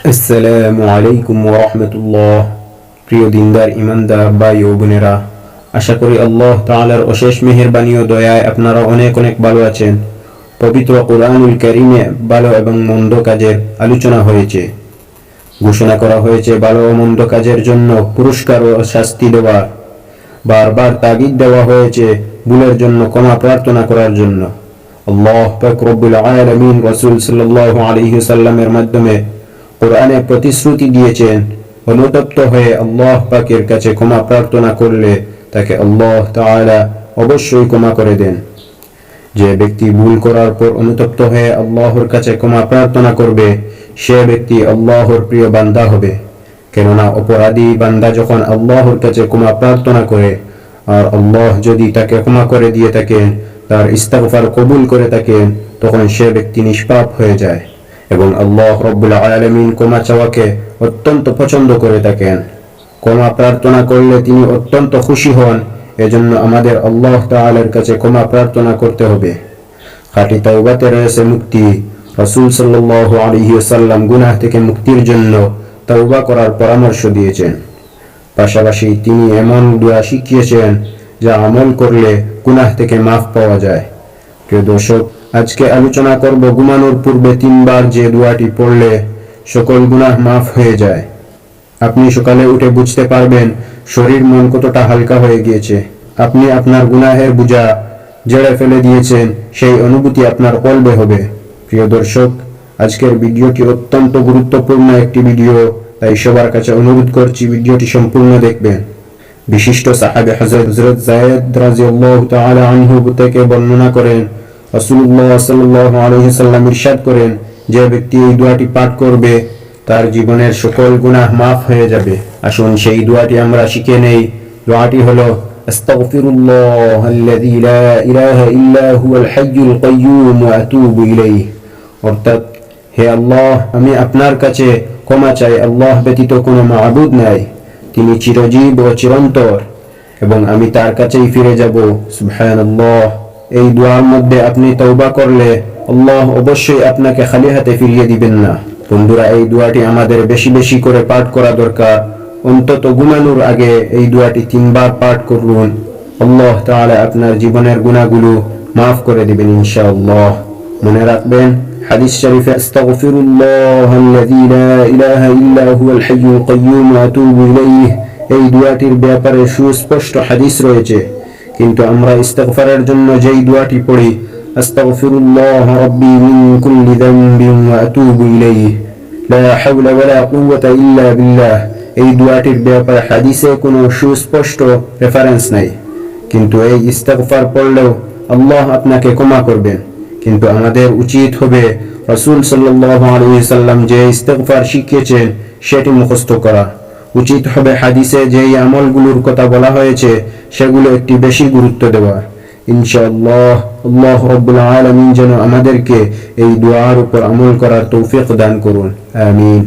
আসসালামু আলাইকুম ওয়া রাহমাতুল্লাহ। প্রিয় দিনদার ইমানদার ভাই ও বোনেরা, আশা করি আল্লাহ তাআলার অশেষ মেহেরবানি ও দয়ায় আপনারা অনেক অনেক ভালো আছেন। পবিত্র কোরআনুল কারীমে ভালো এবং মন্দ কাজের আলোচনা হয়েছে। ঘোষণা করা হয়েছে ভালো ও মন্দ কাজের জন্য পুরস্কার ও শাস্তি দেওয়া। বারবার তাগিদ দেওয়া হয়েছে ভুলের জন্য ক্ষমা প্রার্থনা করার জন্য। আল্লাহ পাক রব্বুল আলামিন রাসূল সাল্লাল্লাহু আলাইহি ওয়াসাল্লামের মাধ্যমে কোরআনে প্রতিশ্রুতি দিয়েছেন, অনুতপ্ত হয়ে আল্লাহ পাকের কাছে ক্ষমা প্রার্থনা করলে তাকে আল্লাহ তাআলা অবশ্যই ক্ষমা করে দেন। যে ব্যক্তি ভুল করার পর অনুতপ্ত হয়ে আল্লাহর কাছে ক্ষমা প্রার্থনা করবে, সে ব্যক্তি আল্লাহর প্রিয় বান্দা হবে। কেননা অপরাধী বান্দা যখন আল্লাহর কাছে ক্ষমা প্রার্থনা করে আর আল্লাহ যদি তাকে ক্ষমা করে দিয়ে থাকেন, তার ইস্তিগফার কবুল করে থাকেন, তখন সে ব্যক্তি নিষ্পাপ হয়ে যায় এবং আল্লাহ রব্বুল আলামিন ক্ষমা চাওয়াকে অত্যন্ত পছন্দ করে থাকেন। ক্ষমা প্রার্থনা করলে তিনি অত্যন্ত খুশি হন। এজন্য আমাদের আল্লাহ তাআলার কাছে ক্ষমা প্রার্থনা করতে হবে। খাঁটি তাওবাতে রয়েছে মুক্তি। রাসূল সাল্লাল্লাহু আলাইহি ওয়াসাল্লাম গুনাহ থেকে মুক্তির জন্য তাওবা করার পরামর্শ দিয়েছেন। পাশাপাশি তিনি এমন দোয়া শিখিয়েছেন যা আমল করলে গুনাহ থেকে মাফ পাওয়া যায়। প্রিয় দর্শক, আজকে আলোচনা করব ঘুমানোর পূর্বে 3 বার যে দোয়াটি পড়লে সকল গুনাহ মাফ হয়ে যায়। আপনি সকালে উঠে বুঝতে পারবেন শরীর মন কতটা হালকা হয়ে গিয়েছে। আপনি আপনার গুনাহের বোঝা ঝেড়ে ফেলে দিয়েছেন, সেই অনুভূতি আপনার কলবে হবে। প্রিয় দর্শক, আজকের ভিডিওটি অত্যন্ত গুরুত্বপূর্ণ একটি ভিডিও, তাই সবার কাছে অনুরোধ করছি ভিডিওটি সম্পূর্ণ দেখবেন। বিশিষ্ট সাহাবী হযরত যায়েদ রাদিয়াল্লাহু তাআলা আনহু থেকে বর্ণনা করেন, রাসূলুল্লাহ সাল্লাল্লাহু আলাইহি ওয়াসাল্লাম ইরশাদ করেন, যে ব্যক্তি এই দোয়াটি পাঠ করবে তার জীবনের সকল গুনাহ মাফ হয়ে যাবে। আসুন সেই দোয়াটি আমরা শিখে নেই। দোয়াটি হলো আস্তাগফিরুল্লাহাল্লাযী লা ইলাহা ইল্লা হুয়াল হাইয়ুল কাইয়্যুম ওয়া আতুবু ইলাইহি। অর্থাৎ, হে আল্লাহ, আমি আপনার কাছে ক্ষমা চাই, আল্লাহ ব্যতীত কোনো মাবুদ নাই, তিনি চিরজীব ও চিরন্তর এবং আমি তার কাছেই ফিরে যাব। সুবহানাল্লাহ। এই দোয়ার মধ্যে আপনি তওবা করলে আল্লাহ অবশ্যই আপনাকে খালি হাতে ফিরিয়ে দিবেন না। বন্ধুরা, এই দোয়াটি আমাদের বেশি বেশি করে পাঠ করা দরকার। অন্তত ঘুমানোর আগে এই দোয়াটি 3 বার পাঠ করুন। আল্লাহ তাআলা আপনার জীবনের গুনাহগুলো মাফ করে দিবেন ইনশাআল্লাহ। মনে রাখবেন, হাদিস শরীফে আস্তাগফিরুল্লাহাল্লাযী লা ইলাহা ইল্লা হুয়াল হাইয়ুল কাইয়্যুম ওয়া আতুবু ইলাইহি, এই দোয়াটির ব্যাপারে সুস্পষ্ট হাদিস রয়েছে। কিন্তু আমরা ইস্তিগফারের জন্য যেই দোয়াটি পড়ি, আস্তাগফিরুল্লাহ রাব্বি মিন কুল্লি যামবিন ওয়া আতুবু ইলাইহি লা হাওলা ওয়ালা কুওয়াতা ইল্লা বিল্লাহ, এই দোয়াটির ব্যাপারে হাদিসে কোনো সুস্পষ্ট রেফারেন্স নাই। কিন্তু এই ইস্তিগফার পড়লেও আল্লাহ আপনাকে ক্ষমা করবেন। কিন্তু আমাদের উচিত হবে রাসূল সাল্লাল্লাহু আলাইহি ওয়াসাল্লাম যে ইস্তিগফার শিখিয়েছেন সেটি মুখস্থ করা। উচিত হবে হাদিসে যেই আমলগুলোর কথা বলা হয়েছে সেগুলো একটি বেশি গুরুত্ব দেওয়া। ইনশাআল্লাহ আল্লাহ রাব্বুল আলামিন যেন আমাদেরকে এই দোয়ার উপর আমল করার তৌফিক দান করুন। আমিন।